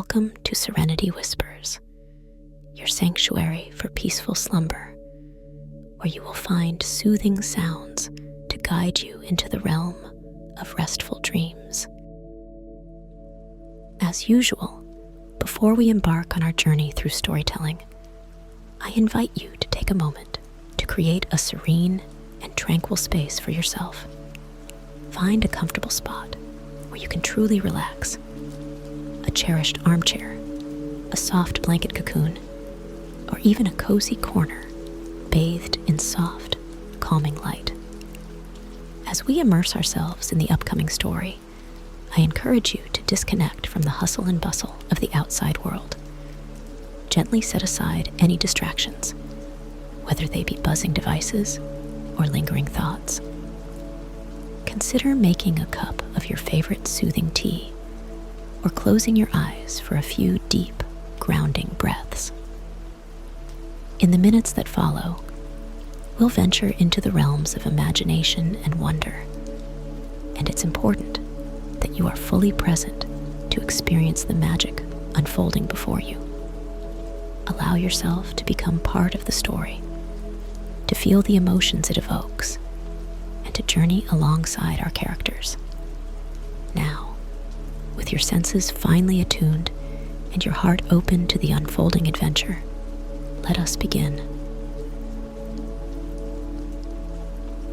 Welcome to Serenity Whispers, your sanctuary for peaceful slumber, where you will find soothing sounds to guide you into the realm of restful dreams. As usual, before we embark on our journey through storytelling, I invite you to take a moment to create a serene and tranquil space for yourself. Find a comfortable spot where you can truly relax. A cherished armchair, a soft blanket cocoon, or even a cozy corner bathed in soft, calming light. As we immerse ourselves in the upcoming story, I encourage you to disconnect from the hustle and bustle of the outside world. Gently set aside any distractions, whether they be buzzing devices or lingering thoughts. Consider making a cup of your favorite soothing tea, or closing your eyes for a few deep, grounding breaths. In the minutes that follow, we'll venture into the realms of imagination and wonder, and it's important that you are fully present to experience the magic unfolding before you. Allow yourself to become part of the story, to feel the emotions it evokes, and to journey alongside our characters. Now, with your senses finely attuned and your heart open to the unfolding adventure, let us begin.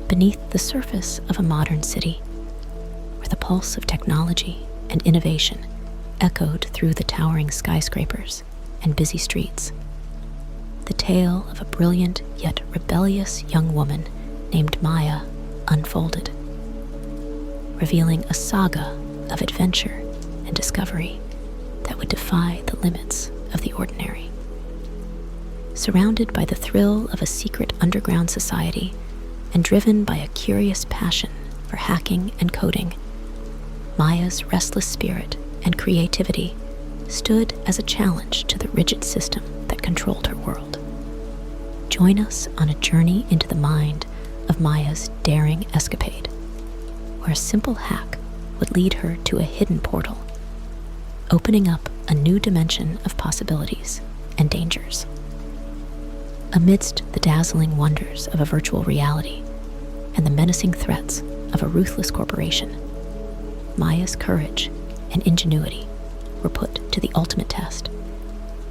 Beneath the surface of a modern city, where the pulse of technology and innovation echoed through the towering skyscrapers and busy streets, the tale of a brilliant yet rebellious young woman named Maya unfolded, revealing a saga of adventure and discovery that would defy the limits of the ordinary. Surrounded by the thrill of a secret underground society and driven by a curious passion for hacking and coding, Maya's restless spirit and creativity stood as a challenge to the rigid system that controlled her world. Join us on a journey into the mind of Maya's daring escapade, where a simple hack would lead her to a hidden portal, opening up a new dimension of possibilities and dangers. Amidst the dazzling wonders of a virtual reality and the menacing threats of a ruthless corporation, Maya's courage and ingenuity were put to the ultimate test,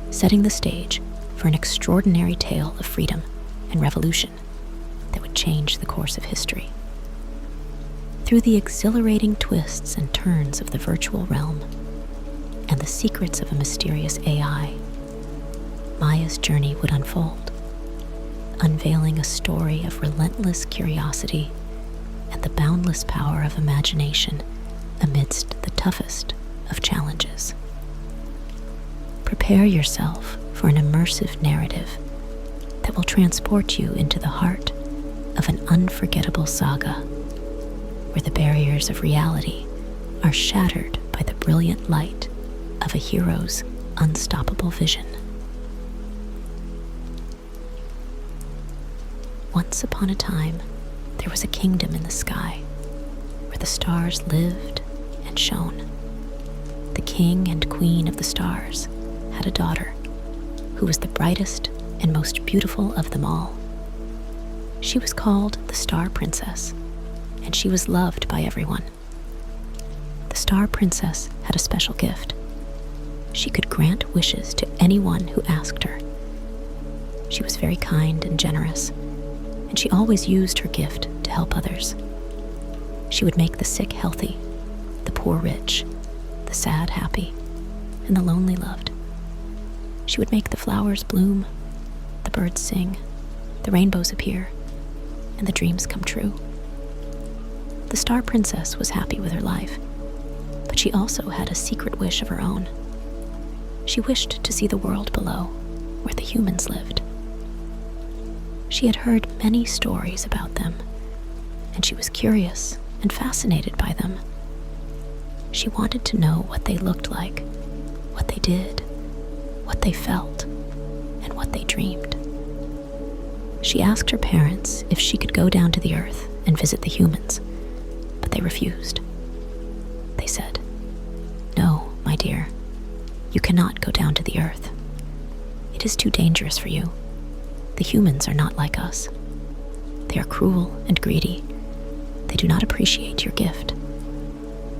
setting the stage for an extraordinary tale of freedom and revolution that would change the course of history. Through the exhilarating twists and turns of the virtual realm and the secrets of a mysterious AI, Maya's journey would unfold, unveiling a story of relentless curiosity and the boundless power of imagination amidst the toughest of challenges. Prepare yourself for an immersive narrative that will transport you into the heart of an unforgettable saga, where the barriers of reality are shattered by the brilliant light of a hero's unstoppable vision. Once upon a time, there was a kingdom in the sky where the stars lived and shone. The king and queen of the stars had a daughter who was the brightest and most beautiful of them all. She was called the Star Princess, and she was loved by everyone. The Star Princess had a special gift. She could grant wishes to anyone who asked her. She was very kind and generous, and she always used her gift to help others. She would make the sick healthy, the poor rich, the sad happy, and the lonely loved. She would make the flowers bloom, the birds sing, the rainbows appear, and the dreams come true. The Star Princess was happy with her life, but she also had a secret wish of her own. She wished to see the world below, where the humans lived. She had heard many stories about them, and she was curious and fascinated by them. She wanted to know what they looked like, what they did, what they felt, and what they dreamed. She asked her parents if she could go down to the earth and visit the humans, but they refused. They said, "No, my dear, You cannot go down to the earth. It is too dangerous for you. The humans are not like us. They are cruel and greedy. They do not appreciate your gift.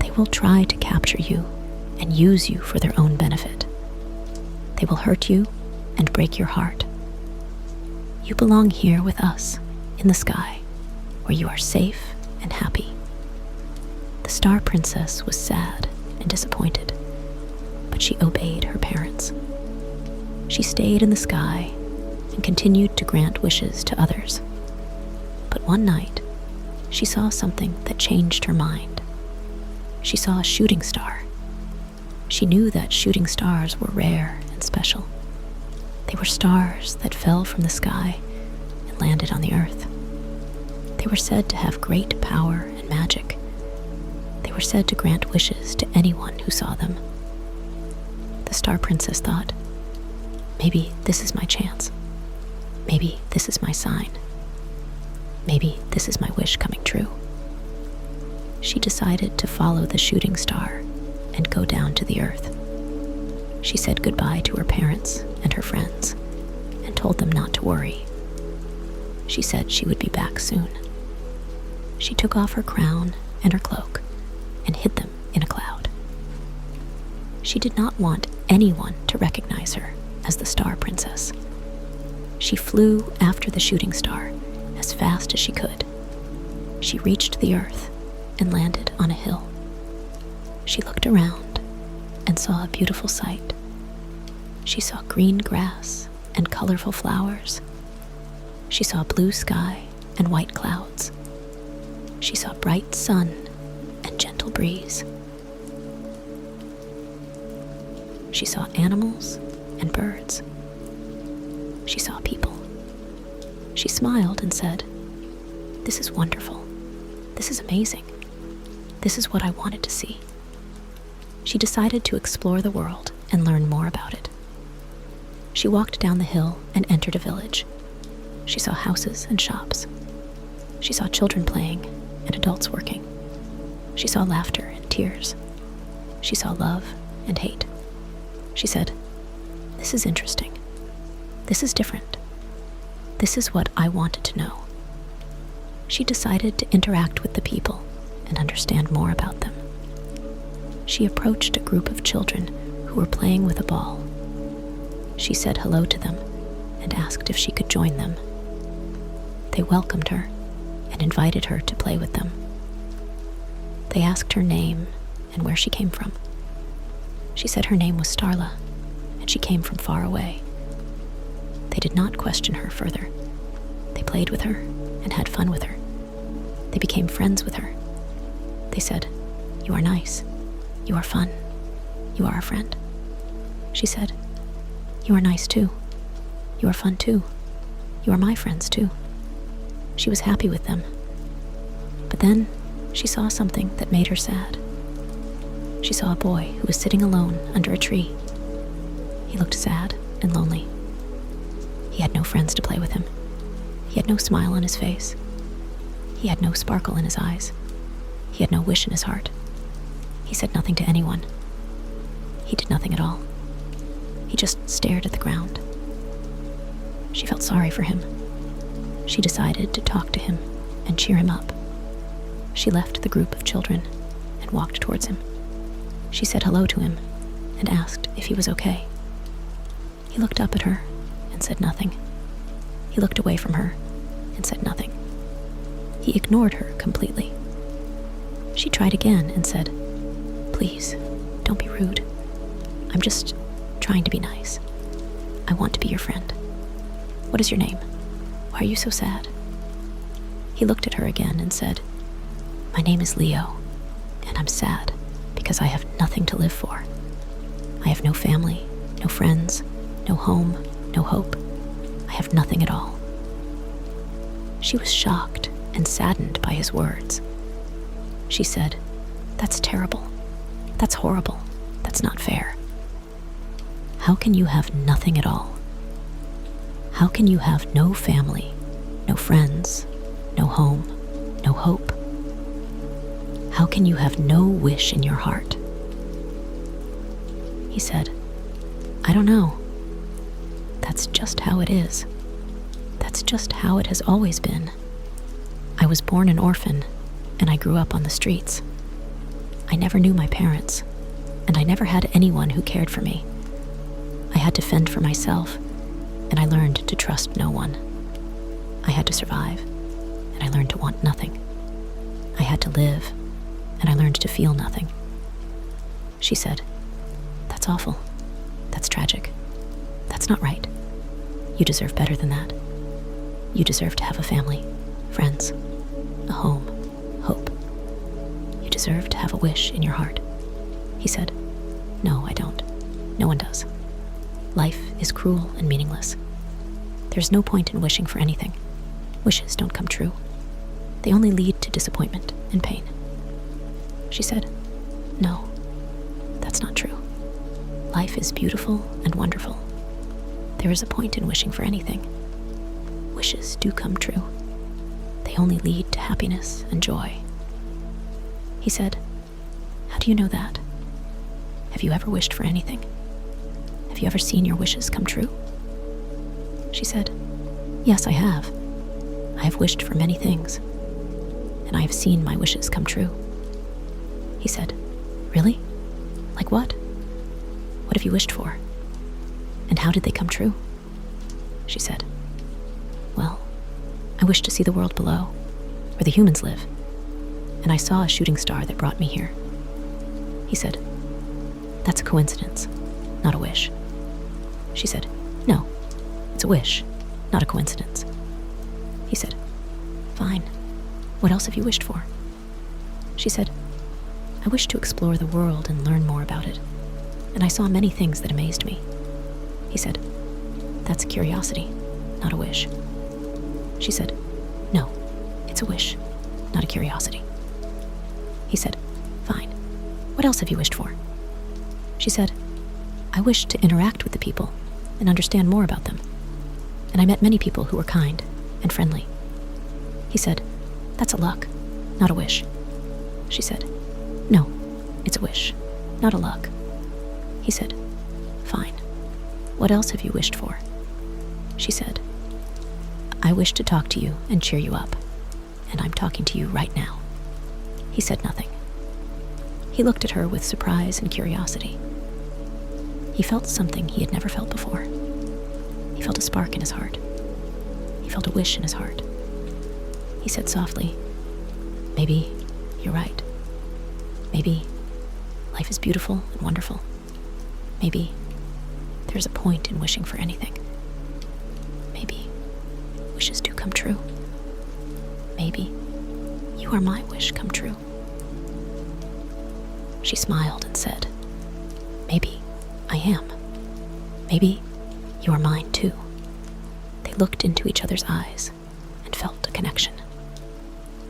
They will try to capture you and use you for their own benefit. They will hurt you and break your heart. You belong here with us, in the sky, where you are safe and happy. The Star Princess was sad and disappointed, but she obeyed her parents. She stayed in the sky and continued to grant wishes to others. But one night, she saw something that changed her mind. She saw a shooting star. She knew that shooting stars were rare and special. They were stars that fell from the sky and landed on the earth. They were said to have great power and magic. They were said to grant wishes to anyone who saw them. The Star Princess thought, maybe this is my chance. Maybe this is my sign. Maybe this is my wish coming true. She decided to follow the shooting star and go down to the earth. She said goodbye to her parents and her friends and told them not to worry. She said she would be back soon. She took off her crown and her cloak and hid them in a cloud. She did not want anyone to recognize her as the Star Princess. She flew after the shooting star as fast as she could. She reached the earth and landed on a hill. She looked around and saw a beautiful sight. She saw green grass and colorful flowers. She saw blue sky and white clouds. She saw bright sun and gentle breeze. She saw animals and birds. She saw people. She smiled and said, "This is wonderful. This is amazing. This is what I wanted to see." She decided to explore the world and learn more about it. She walked down the hill and entered a village. She saw houses and shops. She saw children playing and adults working. She saw laughter and tears. She saw love and hate. She said, "This is interesting. This is different. This is what I wanted to know." She decided to interact with the people and understand more about them. She approached a group of children who were playing with a ball. She said hello to them and asked if she could join them. They welcomed her and invited her to play with them. They asked her name and where she came from. She said her name was Starla and she came from far away. They did not question her further. They played with her and had fun with her. They became friends with her. They said, "You are nice. You are fun. You are a friend." She said, "You are nice too. You are fun too. You are my friends too." She was happy with them. But then she saw something that made her sad. She saw a boy who was sitting alone under a tree. He looked sad and lonely. He had no friends to play with him. He had no smile on his face. He had no sparkle in his eyes. He had no wish in his heart. He said nothing to anyone. He did nothing at all. He just stared at the ground. She felt sorry for him. She decided to talk to him and cheer him up. She left the group of children and walked towards him. She said hello to him and asked if he was okay. He looked up at her and said nothing. He looked away from her and said nothing. He ignored her completely. She tried again and said, "Please, don't be rude. I'm just trying to be nice. I want to be your friend. What is your name? Why are you so sad?" He looked at her again and said, "My name is Leo, and I'm sad because I have nothing to live for. I have no family, no friends, no home, no hope. I have nothing at all." She was shocked and saddened by his words. She said, "That's terrible. That's horrible. That's not fair. How can you have nothing at all? How can you have no family, no friends, no home, no hope? How can you have no wish in your heart?" He said, I don't know. That's just how it is. That's just how it has always been. I was born an orphan, and I grew up on the streets. I never knew my parents, and I never had anyone who cared for me. I had to fend for myself, and I learned to trust no one. I had to survive, and I learned to want nothing. I had to live, and I learned to feel nothing. She said, "That's awful. That's tragic. That's not right. You deserve better than that. You deserve to have a family, friends, a home, hope. You deserve to have a wish in your heart." He said, "No, I don't. No one does. Life is cruel and meaningless. There's no point in wishing for anything. Wishes don't come true. They only lead to disappointment and pain." She said, "No, that's not true. Life is beautiful and wonderful. There is a point in wishing for anything. Wishes do come true. They only lead to happiness and joy." He said, "How do you know that? Have you ever wished for anything? Have you ever seen your wishes come true?" She said, "Yes, I have. I have wished for many things, and I have seen my wishes come true." He said, "Really? Like what? What have you wished for? And how did they come true?" She said, "Well, I wished to see the world below, where the humans live, and I saw a shooting star that brought me here." He said, "That's a coincidence, not a wish." She said, "No, it's a wish, not a coincidence." He said, "Fine. What else have you wished for?" She said, "I wished to explore the world and learn more about it, and I saw many things that amazed me." He said, "That's a curiosity, not a wish." She said, "No, it's a wish, not a curiosity." He said, "Fine. What else have you wished for?" She said, "I wished to interact with the people and understand more about them, and I met many people who were kind and friendly." He said, "That's a luck, not a wish." She said, "No, it's a wish, not a luck." He said, "Fine. What else have you wished for?" She said, "I wish to talk to you and cheer you up, and I'm talking to you right now." He said nothing. He looked at her with surprise and curiosity. He felt something he had never felt before. He felt a spark in his heart. He felt a wish in his heart. He said softly, "Maybe you're right. Maybe life is beautiful and wonderful. Maybe there's a point in wishing for anything. Maybe wishes do come true. Maybe you are my wish come true." She smiled and said, "Maybe I am. Maybe you are mine too." They looked into each other's eyes and felt a connection.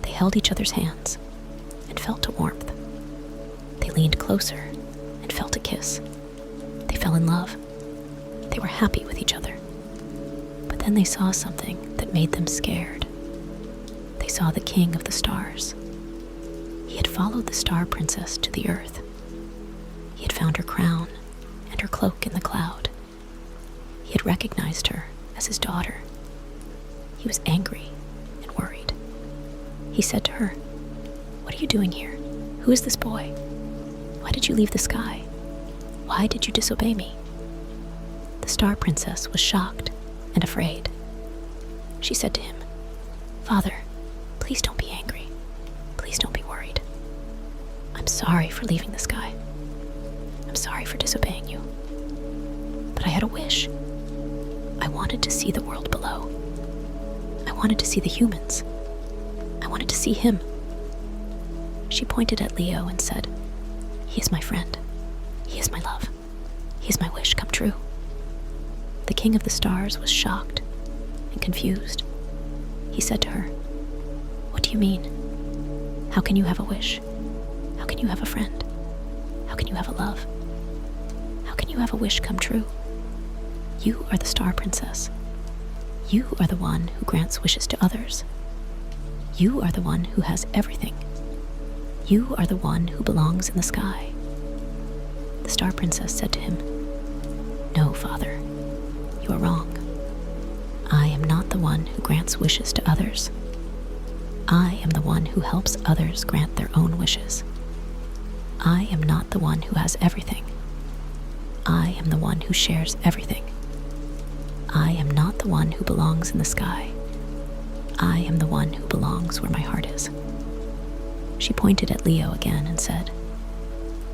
They held each other's hands and felt a warmth. They leaned closer and felt a kiss. They fell in love. They were happy with each other. But then they saw something that made them scared. They saw the king of the stars. He had followed the star princess to the earth. He had found her crown and her cloak in the cloud. He had recognized her as his daughter. He was angry and worried. He said to her, "What are you doing here? Who is this boy? Why did you leave the sky? Why did you disobey me?" The star princess was shocked and afraid. She said to him, "Father, please don't be angry. Please don't be worried. I'm sorry for leaving the sky. I'm sorry for disobeying you. But I had a wish. I wanted to see the world below. I wanted to see the humans. I wanted to see him." She pointed at Leo and said, "He is my friend. He is my love. He is my wish come true." The king of the stars was shocked and confused. He said to her, "What do you mean? How can you have a wish? How can you have a friend? How can you have a love? How can you have a wish come true? You are the star princess. You are the one who grants wishes to others. You are the one who has everything. You are the one who belongs in the sky." The star princess said to him, "No, Father, you are wrong. I am not the one who grants wishes to others. I am the one who helps others grant their own wishes. I am not the one who has everything. I am the one who shares everything. I am not the one who belongs in the sky. I am the one who belongs where my heart is. She pointed at Leo again and said,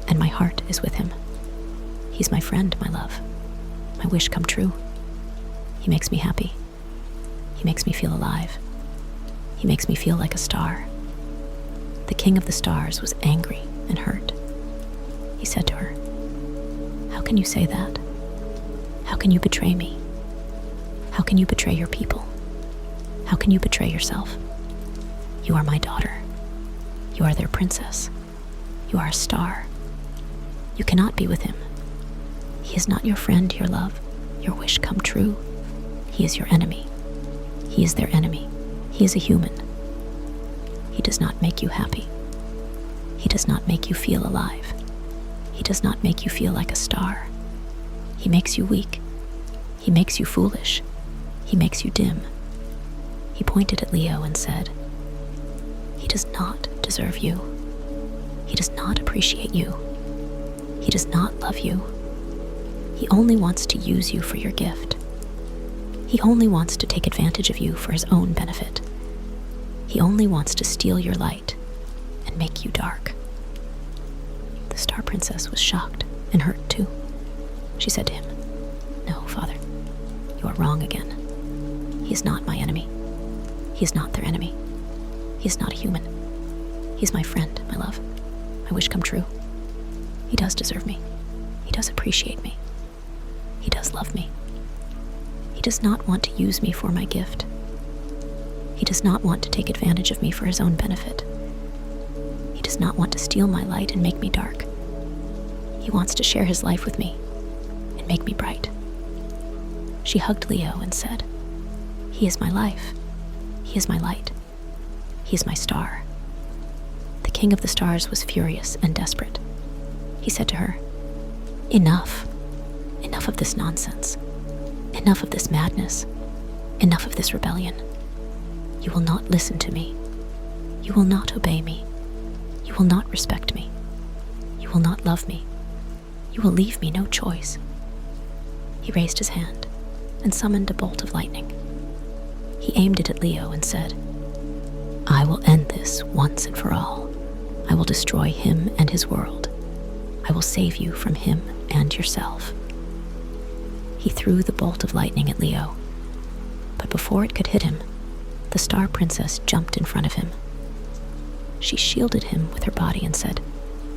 and my heart is with him. He's my friend, my love. My wish come true. He makes me happy. He makes me feel alive. He makes me feel like a star. The king of the stars was angry and hurt. He said to her, how can you say that? How can you betray me? How can you betray your people? How can you betray yourself? You are my daughter. You are their princess. You are a star. You cannot be with him. He is not your friend, your love, your wish come true. He is your enemy. He is their enemy. He is a human. He does not make you happy. He does not make you feel alive. He does not make you feel like a star. He makes you weak. He makes you foolish. He makes you dim. He pointed at Leo and said, he does not deserve you. He does not appreciate you. He does not love you. He only wants to use you for your gift. He only wants to take advantage of you for his own benefit. He only wants to steal your light and make you dark. The Star Princess was shocked and hurt too. She said to him, no, Father, you are wrong again. He is not my enemy. He is not their enemy. He is not a human. He is my friend, my love, my wish come true. He does deserve me. He does appreciate me. He does love me. He does not want to use me for my gift. He does not want to take advantage of me for his own benefit. He does not want to steal my light and make me dark. He wants to share his life with me and make me bright. She hugged Leo and said, he is my life. He is my light. He is my star. The king of the stars was furious and desperate. He said to her, enough. Enough of this nonsense. Enough of this madness. Enough of this rebellion. You will not listen to me. You will not obey me. You will not respect me. You will not love me. You will leave me no choice. He raised his hand and summoned a bolt of lightning. He aimed it at Leo and said, I will end this once and for all. I will destroy him and his world. I will save you from him and yourself. He threw the bolt of lightning at Leo, but before it could hit him, the Star Princess jumped in front of him. She shielded him with her body and said,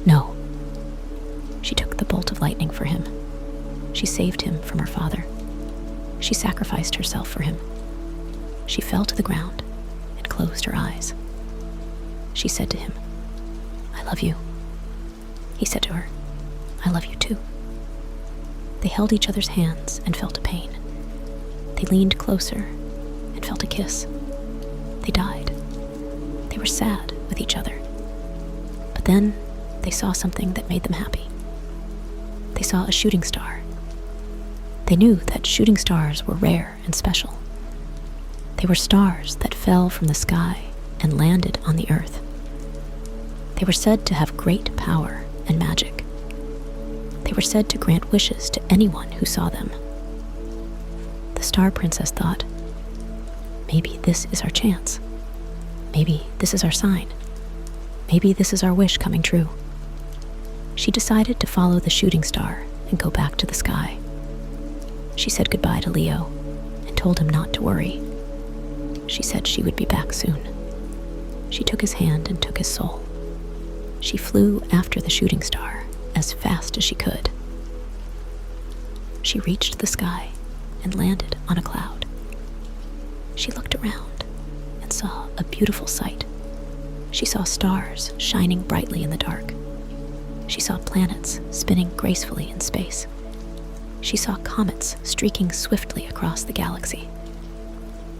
no. She took the bolt of lightning for him. She saved him from her father. She sacrificed herself for him. She fell to the ground and closed her eyes. She said to him, I love you. He said to her, I love you too. They held each other's hands and felt a pain. They leaned closer and felt a kiss. They died. They were sad with each other. But then they saw something that made them happy. They saw a shooting star. They knew that shooting stars were rare and special. They were stars that fell from the sky and landed on the earth. They were said to have great power and magic. They were said to grant wishes to anyone who saw them. The Star Princess thought, maybe this is our chance. Maybe this is our sign. Maybe this is our wish coming true. She decided to follow the shooting star and go back to the sky. She said goodbye to Leo and told him not to worry. She said she would be back soon. She took his hand and took his soul. She flew after the shooting star as fast as she could. She reached the sky and landed on a cloud. She looked around and saw a beautiful sight. She saw stars shining brightly in the dark. She saw planets spinning gracefully in space. She saw comets streaking swiftly across the galaxy.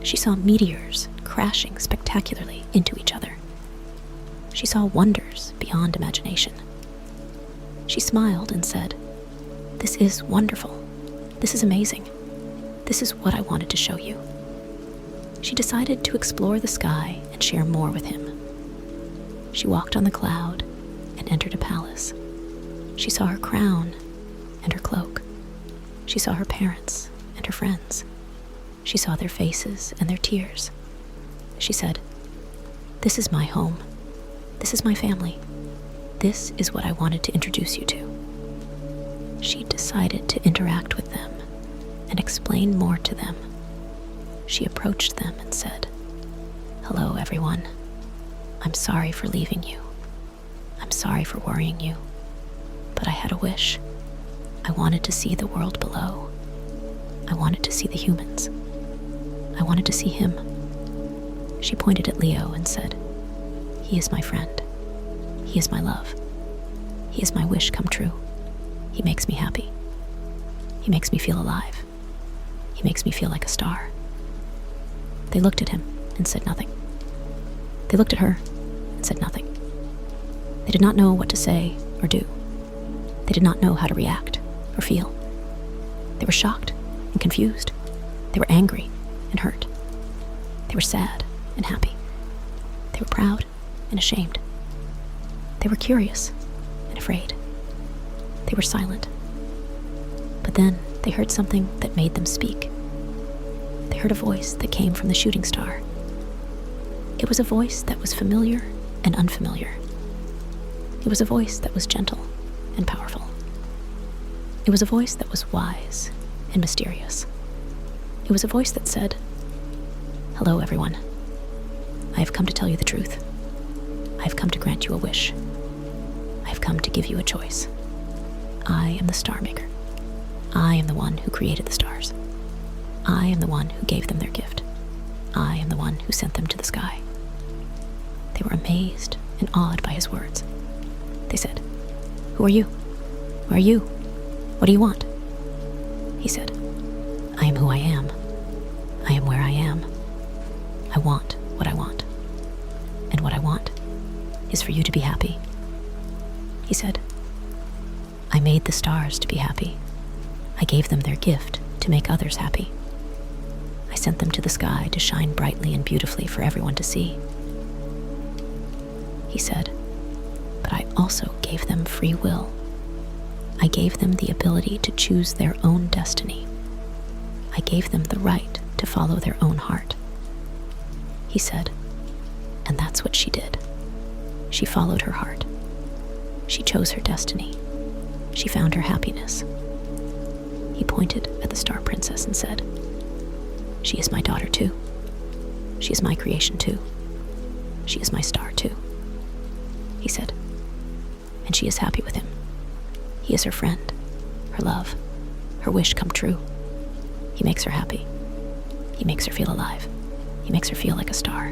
She saw meteors crashing spectacularly into each other. She saw wonders beyond imagination. She smiled and said, "This is wonderful. This is amazing. This is what I wanted to show you." She decided to explore the sky and share more with him. She walked on the cloud and entered a palace. She saw her crown and her cloak. She saw her parents and her friends. She saw their faces and their tears. She said, "This is my home. This is my family. This is what I wanted to introduce you to." She decided to interact with them and explain more to them. She approached them and said, "Hello, everyone. I'm sorry for leaving you. I'm sorry for worrying you. But I had a wish. I wanted to see the world below. I wanted to see the humans. I wanted to see him." She pointed at Leo and said, "He is my friend. He is my love. He is my wish come true. He makes me happy. He makes me feel alive. He makes me feel like a star." They looked at him and said nothing. They looked at her and said nothing. They did not know what to say or do. They did not know how to react or feel. They were shocked and confused. They were angry and hurt. They were sad and happy. They were proud and ashamed. They were curious and afraid. They were silent. But then they heard something that made them speak. They heard a voice that came from the shooting star. It was a voice that was familiar and unfamiliar. It was a voice that was gentle and powerful. It was a voice that was wise and mysterious. It was a voice that said, "Hello, everyone. I have come to tell you the truth. I have come to grant you a wish. I have come to give you a choice. I am the star maker. I am the one who created the stars. I am the one who gave them their gift. I am the one who sent them to the sky." They were amazed and awed by his words. They said, "Who are you? Where are you? What do you want?" He said, "I am who I am. I am where I am. I want what I want. And what I want is for you to be happy." He said, "I made the stars to be happy. I gave them their gift to make others happy. I sent them to the sky to shine brightly and beautifully for everyone to see." He said, "But I also gave them free will. I gave them the ability to choose their own destiny. I gave them the right to follow their own heart." He said, and that's what she did. She followed her heart. She chose her destiny. She found her happiness. He pointed at the Star Princess and said, "She is my daughter too. She is my creation too. She is my star too." He said, and she is happy with him. He is her friend, her love, her wish come true. He makes her happy. He makes her feel alive. He makes her feel like a star.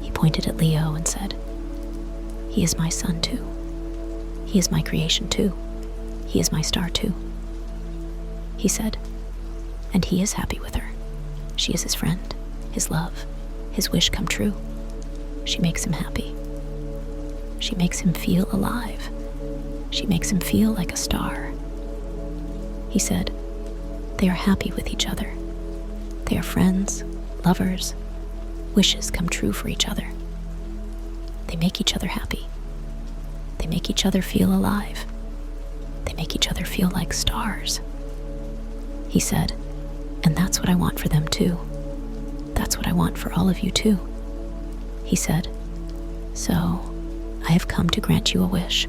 He pointed at Leo and said, "He is my son too. He is my creation too. He is my star too." He said, and he is happy with her. She is his friend, his love, his wish come true. She makes him happy. She makes him feel alive. She makes him feel like a star. He said, they are happy with each other. They are friends, lovers, wishes come true for each other. They make each other happy. They make each other feel alive. They make each other feel like stars. He said, and that's what I want for them too. That's what I want for all of you too. He said, so I have come to grant you a wish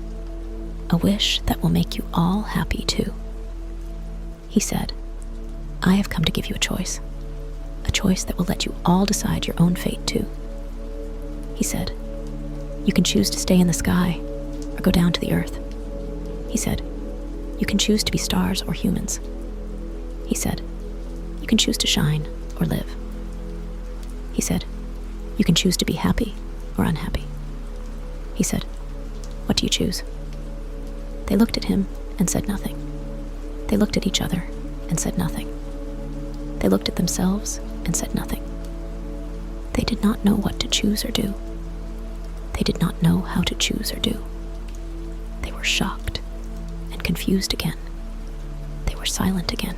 that will make you all happy too. He said, I have come to give you a choice that will let you all decide your own fate too. He said, you can choose to stay in the sky or go down to the earth. He said, you can choose to be stars or humans. He said, you can choose to shine or live. He said, you can choose to be happy or unhappy. He said, what do you choose? They looked at him and said nothing. They looked at each other and said nothing. They looked at themselves and said nothing. They did not know what to choose or do. They did not know how to choose or do. They were shocked and confused again. They were silent again.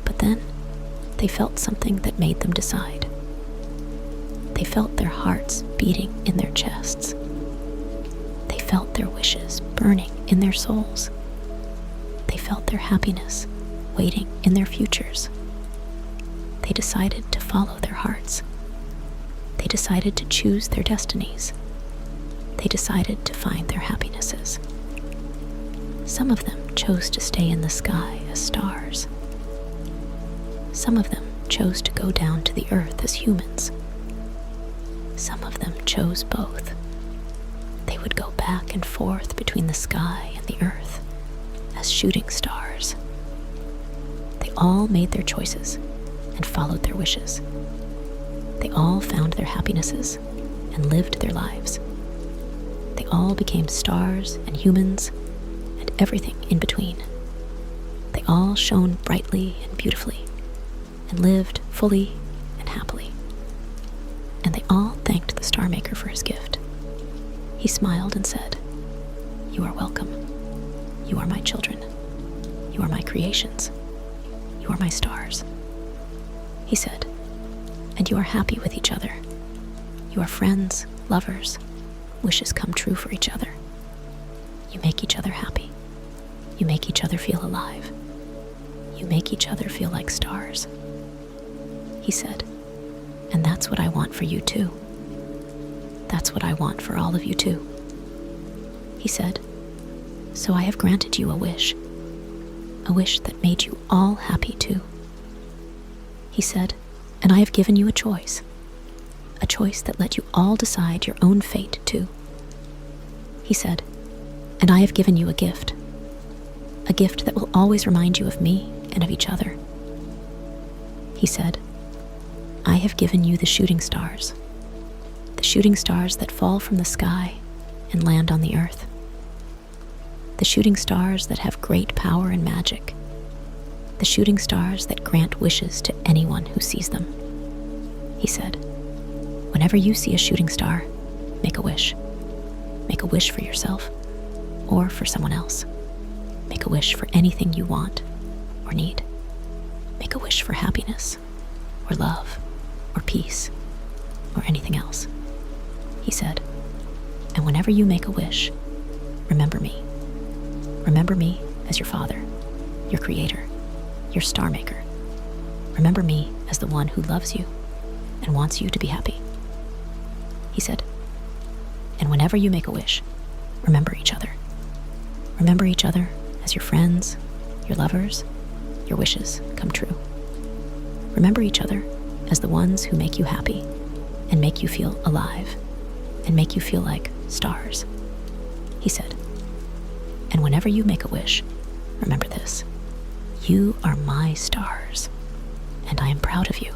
But then they felt something that made them decide. They felt their hearts beating in their chests. They felt their wishes burning in their souls. They felt their happiness waiting in their futures. They decided to follow their hearts. They decided to choose their destinies. They decided to find their happinesses. Some of them chose to stay in the sky as stars. Some of them chose to go down to the earth as humans. Some of them chose both. They would go back and forth between the sky and the earth as shooting stars. They all made their choices and followed their wishes. They all found their happinesses and lived their lives. They all became stars and humans and everything in between. They all shone brightly and beautifully and lived fully and happily. And they all thanked the Star Maker for his gift. He smiled and said, "You are welcome. You are my children. You are my creations. You are my stars." He said, "And you are happy with each other. You are friends, lovers, wishes come true for each other. You make each other happy. You make each other feel alive. You make each other feel like stars." He said, "And that's what I want for you too. That's what I want for all of you too." He said, "So I have granted you a wish that made you all happy too." He said, "And I have given you a choice that let you all decide your own fate too." He said, "And I have given you a gift that will always remind you of me and of each other." He said, "I have given you the shooting stars that fall from the sky and land on the earth. The shooting stars that have great power and magic. The shooting stars that grant wishes to anyone who sees them." He said, "Whenever you see a shooting star, make a wish. Make a wish for yourself or for someone else. Make a wish for anything you want or need. Make a wish for happiness or love or peace or anything else." He said, "And whenever you make a wish, remember me. Remember me as your father, your creator, your star maker. Remember me as the one who loves you and wants you to be happy." He said, "And whenever you make a wish, remember each other. Remember each other as your friends, your lovers, your wishes come true. Remember each other as the ones who make you happy and make you feel alive and make you feel like stars." He said, "And whenever you make a wish, remember this. You are my stars, and I am proud of you.